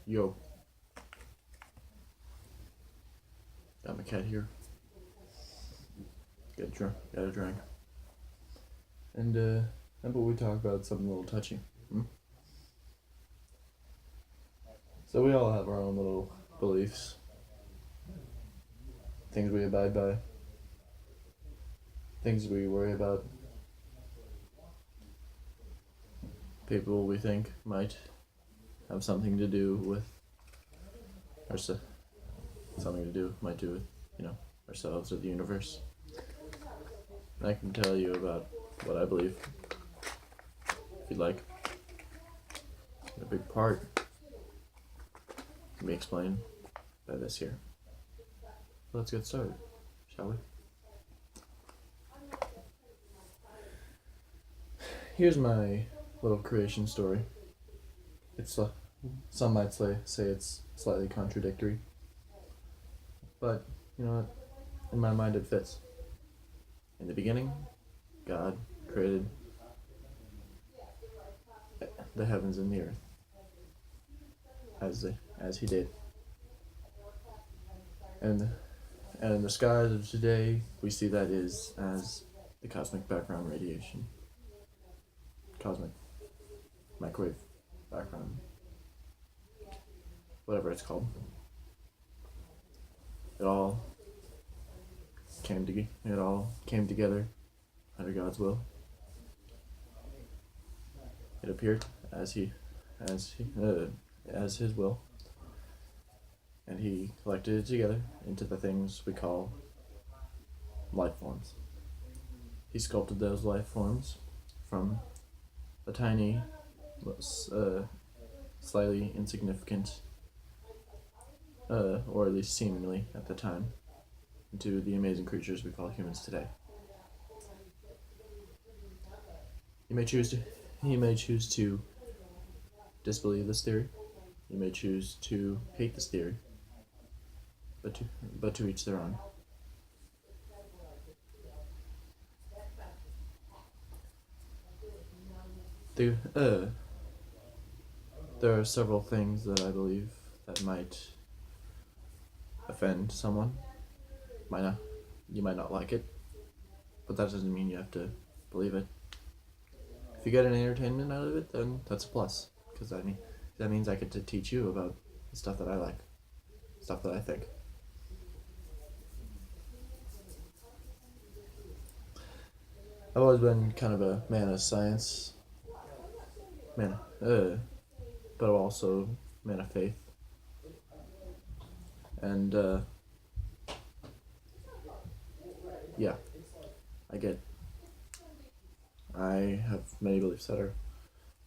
Yo, got my cat here. Got a drink. And how about we talk about something a little touchy? So we all have our own little beliefs, things we abide by, things we worry about, people we think might have something to do with might do with, ourselves or the universe. And I can tell you about what I believe, if you'd like. A big part can be explained by this here. Let's get started, shall we? Here's my little creation story. It's some might say it's slightly contradictory, but you know what? In my mind, it fits. In the beginning, God created the heavens and the earth as He did, and in the skies of today, we see that is as the cosmic background radiation, cosmic microwave background, whatever it's called. It all came together under God's will. It appeared as His will, and He collected it together into the things we call life forms. He sculpted those life forms from a tiny, slightly insignificant, or at least seemingly at the time, into the amazing creatures we call humans today. You may choose to disbelieve this theory. You may choose to hate this theory. But to each their own. There are several things that I believe that might offend someone. You might not like it, but that doesn't mean you have to believe it. If you get an entertainment out of it, then that's a plus, because that means I get to teach you about the stuff that I like, stuff that I think. I've always been kind of a man of science, but also man of faith, and yeah, I have many beliefs that are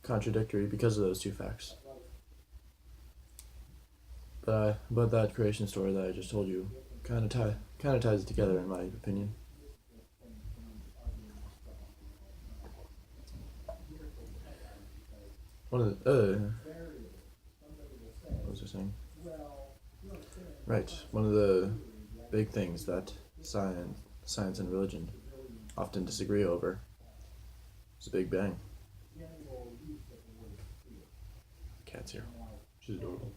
contradictory because of those two facts. But that creation story that I just told you kind of ties it together, in my opinion. What was I saying? Right. One of the big things that science and religion often disagree over is the Big Bang. Cat's here. She's adorable.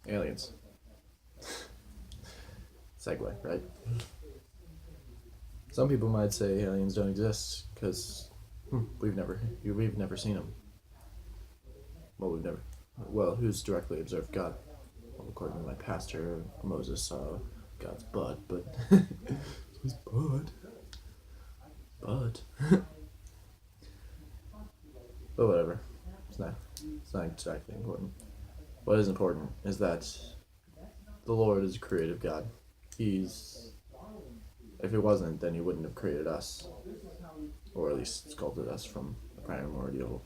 Aliens. Segue, right? Some people might say aliens don't exist because we've never seen them. Who's directly observed God? Well, according to my pastor, Moses saw God's butt, but his butt. But whatever. It's not exactly important. What is important is that the Lord is a creative God. If He wasn't, then He wouldn't have created us, or at least sculpted us from the primordial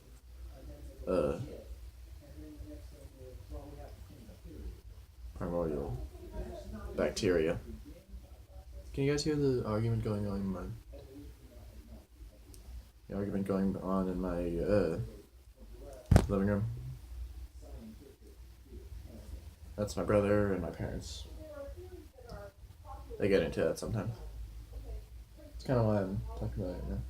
bacteria. Can you guys hear the argument going on in my living room? That's my brother and my parents. They get into that sometimes. It's kind of why I'm talking about it now.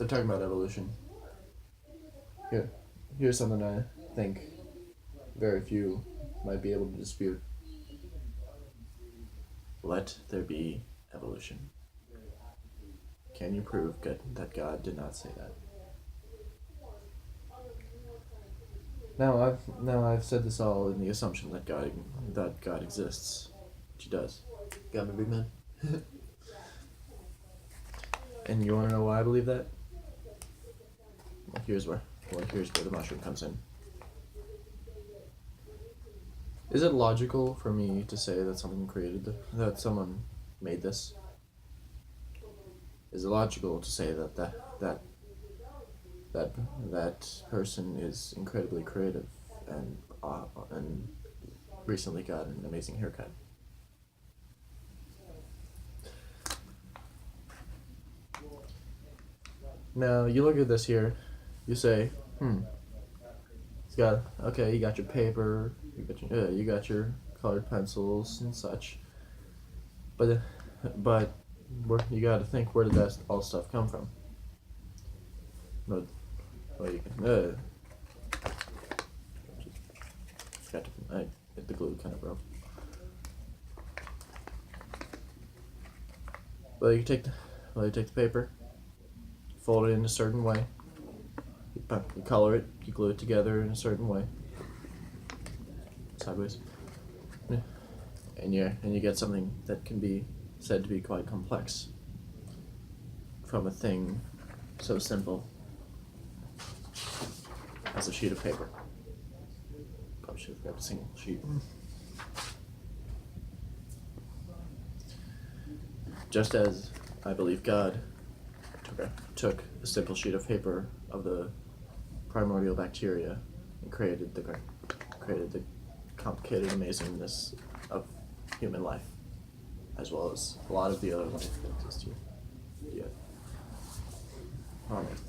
they're talking about evolution. Here's something I think very few might be able to dispute. Let there be evolution. Can you prove that God did not say that? Now I've said this all in the assumption that God exists, which He does. Got me, big man. And you want to know why I believe that? Well, here's where the mushroom comes in. Is it logical for me to say that that someone made this? Is it logical to say that person is incredibly creative and recently got an amazing haircut? Now you look at this here, you say, you got your paper, you got your colored pencils and such, but you got to think, where did that all stuff come from? The glue kind of broke. Well, you take the paper, fold it in a certain way, you color it, you glue it together in a certain way, sideways, and you get something that can be said to be quite complex from a thing so simple as a sheet of paper. Probably should have grabbed a single sheet. Just as I believe God took a simple sheet of paper of the primordial bacteria and created the complicated amazingness of human life, as well as a lot of the other life that exists here on Earth.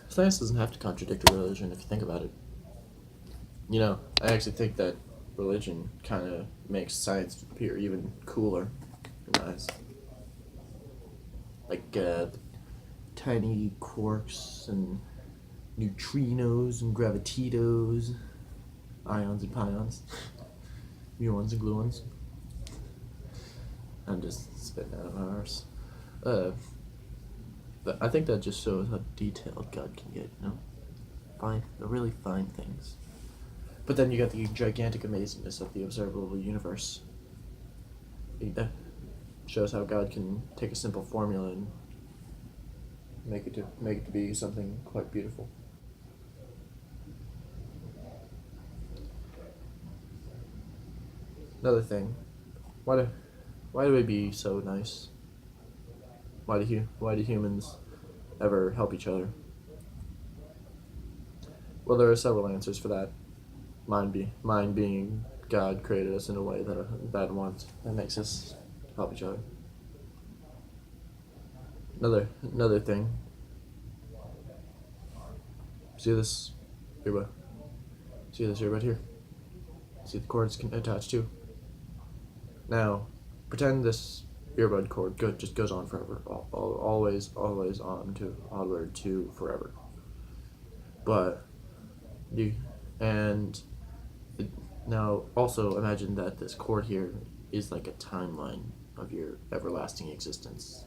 Science doesn't have to contradict a religion if you think about it. I actually think that religion kind of makes science appear even cooler in my eyes. Like tiny quarks and neutrinos and gravititos, ions and pions, muons and gluons. I'm just spitting out of my arse. But I think that just shows how detailed God can get, the really fine things. But then you got the gigantic amazingness of the observable universe. That shows how God can take a simple formula and make it to be something quite beautiful. Another thing, why do we be so nice? Why do humans ever help each other? Well, there are several answers for that. Mine being God created us in a way that makes us help each other. Another thing. See this earbud? See this earbud here? See the cords attached to? Now, pretend this earbud cord just goes on forever, always onward to forever. But now also imagine that this cord here is like a timeline of your everlasting existence,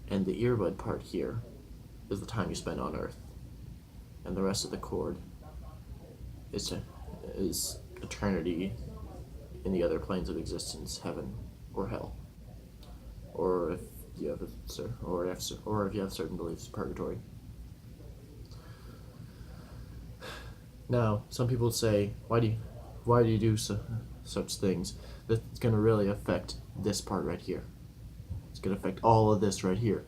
and the earbud part here is the time you spend on Earth, and the rest of the cord is eternity in the other planes of existence, heaven or hell, or if you have certain beliefs, purgatory. Now, some people say, why do you do such things? That's going to really affect this part right here. It's going to affect all of this right here.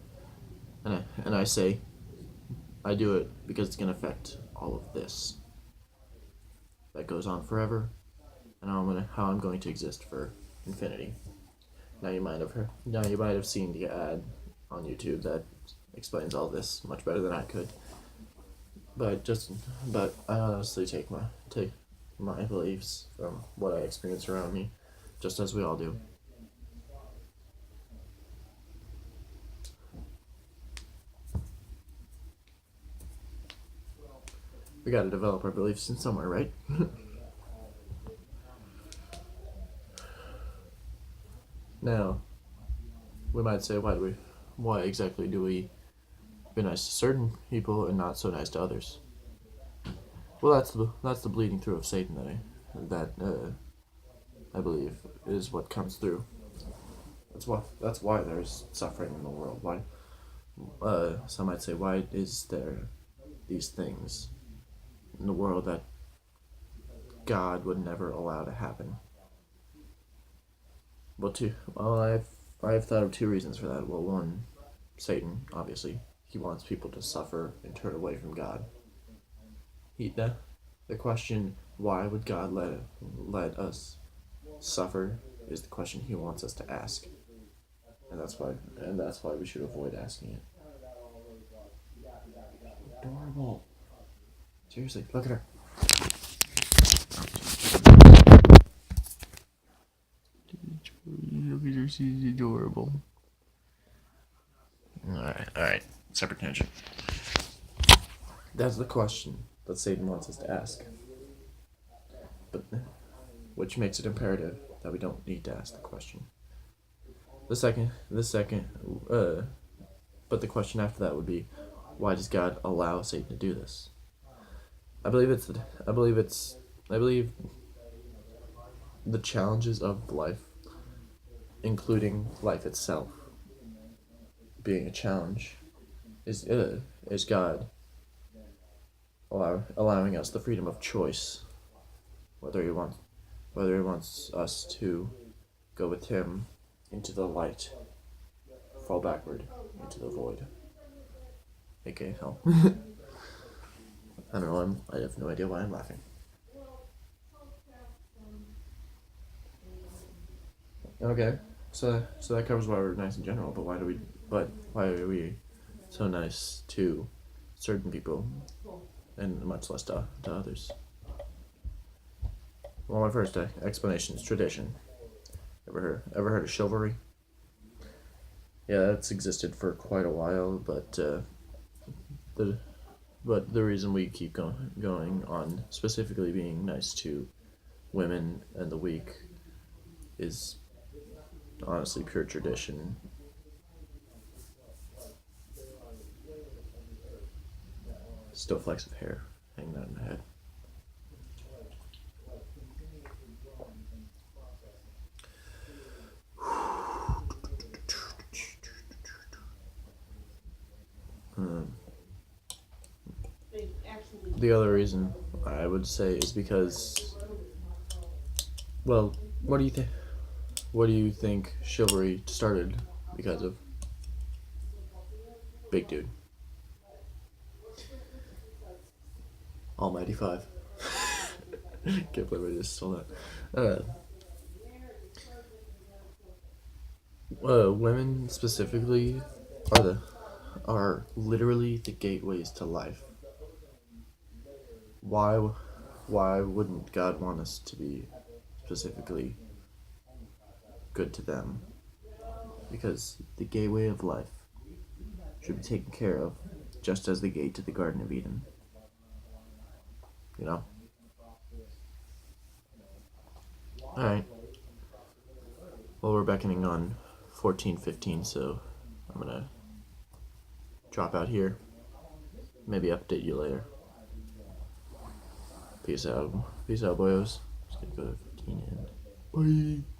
And I say, I do it because it's going to affect all of this. That goes on forever, and how I'm going to exist for infinity. Now you might have seen the ad on YouTube that explains all this much better than I could. But I honestly take my beliefs from what I experience around me, just as we all do. We gotta develop our beliefs in somewhere, right? Now, we might say, why exactly do we be nice to certain people and not so nice to others? Well, that's the bleeding through of Satan that I believe is what comes through. That's why there's suffering in the world. Why? Some might say, why is there these things in the world that God would never allow to happen? Well, I've thought of two reasons for that. Well, one, Satan, obviously, he wants people to suffer and turn away from God. The question, why would God let us suffer, is the question he wants us to ask, and that's why we should avoid asking it. Adorable. Seriously, look at her. Look at her, she's adorable. Alright. Separate tangent. That's the question that Satan wants us to ask. But which makes it imperative that we don't need to ask the question. But the question after that would be, why does God allow Satan to do this? I believe the challenges of life, including life itself, being a challenge, is God allowing us the freedom of choice, whether he wants us to go with him into the light, fall backward into the void, aka hell. I don't know. I have no idea why I'm laughing. Okay, so that covers why we're nice in general. But why are we so nice to certain people and much less to others? Well, my first explanation is tradition. Ever heard of chivalry? Yeah, that's existed for quite a while, but the reason we keep going on specifically being nice to women and the weak is honestly pure tradition. Still flecks of hair hanging out in my head. The other reason I would say is because, well, what do you think? What do you think chivalry started because of? Big dude. Almighty Five. Can't believe I just stole that. Women specifically are literally the gateways to life. Why wouldn't God want us to be specifically good to them? Because the gateway of life should be taken care of just as the gate to the Garden of Eden. You know? Alright. Well, we're beckoning on 14:15, so I'm gonna drop out here. Maybe update you later. Peace out. Peace out, boyos. Just gonna go to 15 and bye.